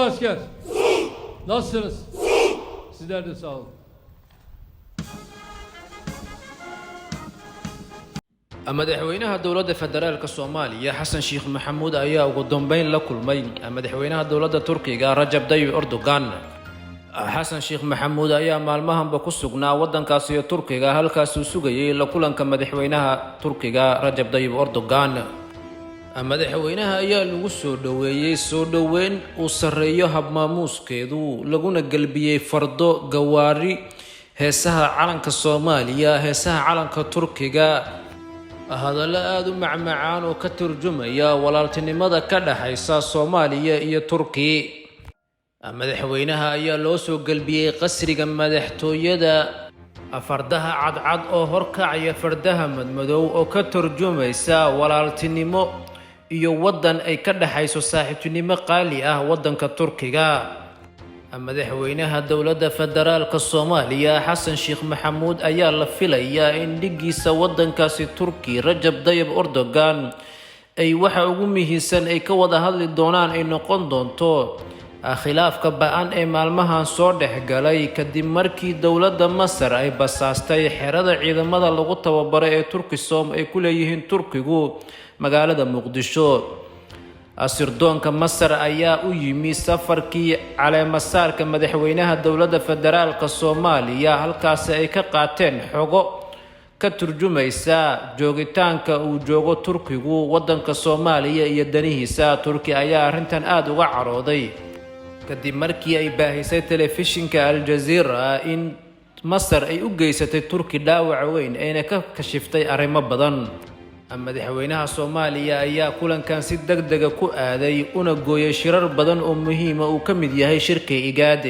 asker. Nasılsınız? Sizler de sağ olun. madaxweynaha dowladda federaalka Soomaaliya Xasan Sheikh Maxamuud ayaa ugu dambeyn la kulmay madaxweynaha dowladda Turkiga Rajab Tayyip Erdogan. Xasan Sheikh Maxamuud ayaa maalmahanba ku sugnaa wadankaas iyo Turkiga halkaas uu sugayay la kulanka madaxweynaha Turkiga Rajab Tayyip Erdogan. madaxweynaha ayaa lagu soo dhaweeyay soo dhaweyn uu sareeyo habmaamuuskeedu laguna galbiyay fardo gawaari heesaha calanka Soomaaliya heesaha calanka Turkiga hadalla aad u macmacaan oo ka turjumaya walaaltinimada ka dhaxaysa Soomaaliya iyo Turkiga. madaxweynaha ayaa loo soo galbiyay qasriga madaxtooyada fardaha cadcad oo horkacaya fardaha madmadow oo ka turjumaysa walaaltinimo iyo wadan ay ka dhaxayso saaxiibtinimo qaali ah wadanka Turkiga. madaxweynaha dowladda federaalka Soomaaliya Xasan Sheikh Maxamuud ayaa la filayaa in dhigiisa wadankaasi Turkiga Rajab Tayyip Erdogan ay waxa ugu muhiimsan ay ka wada hadli doonaan ay noqon doonto khilaafka ba'an ee maalmahan soo dhexgalay kadib markii dowladda Masar ay basaastay xerada ciidamada lagu tababaro ee Turkisom ay ku leeyihiin Turkigu magaalada Muqdisho. asirdoonka Masar ayaa u yimi safarkii caleemasaarka madaxweynaha dowladda federaalka Soomaaliya halkaas ay ka qaateen xogo ka turjumaysa joogitaanka uu joogo Turkigu wadanka Soomaaliya iyo danihiisa. Turkiga ayaa arrintan aad uga carooday kadib markii ay baahisay telefishinka Al Jazeera in Masar ay u geysatay Turkiga dhaawac weyn ayna ka kashiftay arrimo badan. madaxweynaha Soomaaliya ayaa kulankan si degdeg ah ku aaday una gooyay shirar badan oo muhiim ah oo ka mid yahay shirka IGAD.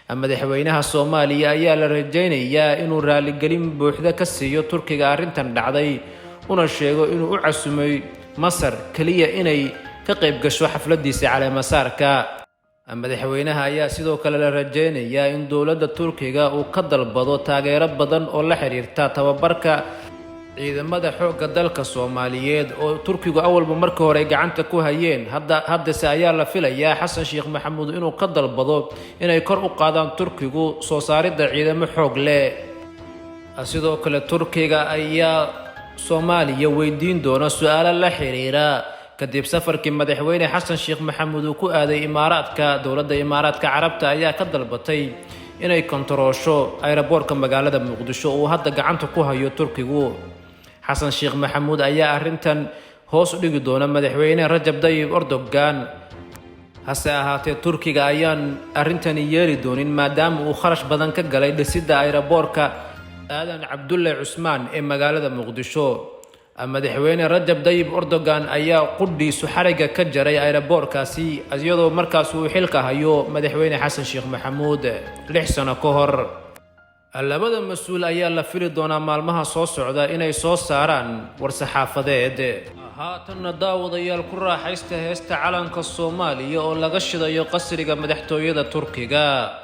madaxweynaha Soomaaliya ayaa la rajaynayaa inuu raaligelin buuxda ka siiyo Turkiga arrintan dhacday una sheego inuu u casumay Masar kaliya inay ka qayb gasho xafladiisa caleemasaarka. madaxweynaha ayaa sidoo kale la rajaynayaa in dowladda Turkiga uu ka dalbado taageero badan oo la xiriirta tababarka ciidamada xoogga dalka Soomaaliyeed oo Turkigu awalba markii hore gacanta ku hayeen. haddase ayaa la filayaa Xasan Sheikh Maxamuud inuu ka dalbado inay kor u qaadaan Turkigu soo saaridda ciidamo xoog leh. sidoo kale Turkiga ayaa Soomaaliya weydiin doona su'aalo la xiriira kadib safarkii madaxweyne Xasan Sheikh Maxamuud uu ku aaday Imaaraadka. dowladda Imaaraadka Carabta ayaa ka dalbatay inay kontaroosho aeroboortka magaalada Muqdisho oo hadda gacanta ku hayo Turkigu. Xasan Sheikh Maxamuud ayaa arrintan hoos u dhigi doona madaxweyne Rajab Tayyip Erdogan. hase ahaatee Turkiga ayaan arrintan yeeli doonin maadaama uu kharash badan ka galay dhisidda aeroboortka Aadan Cabdulle Cusmaan ee magaalada Muqdisho. madaxweyne Rajab Tayyip Erdogan ayaa qudhiisu xariga ka jaray aeroboorkaasi iyadoo markaas uu xilka hayo madaxweyne Xasan Sheikh Maxamuud 6 sano ka hor. labada mas'uul ayaa la fili doonaa maalmaha soo socda inay soo saaraan war-saxaafadeed. haatanna daawadayaal ku raaxaysta heesta calanka Soomaaliya oo laga shidayo qasriga madaxtooyada Turkiga.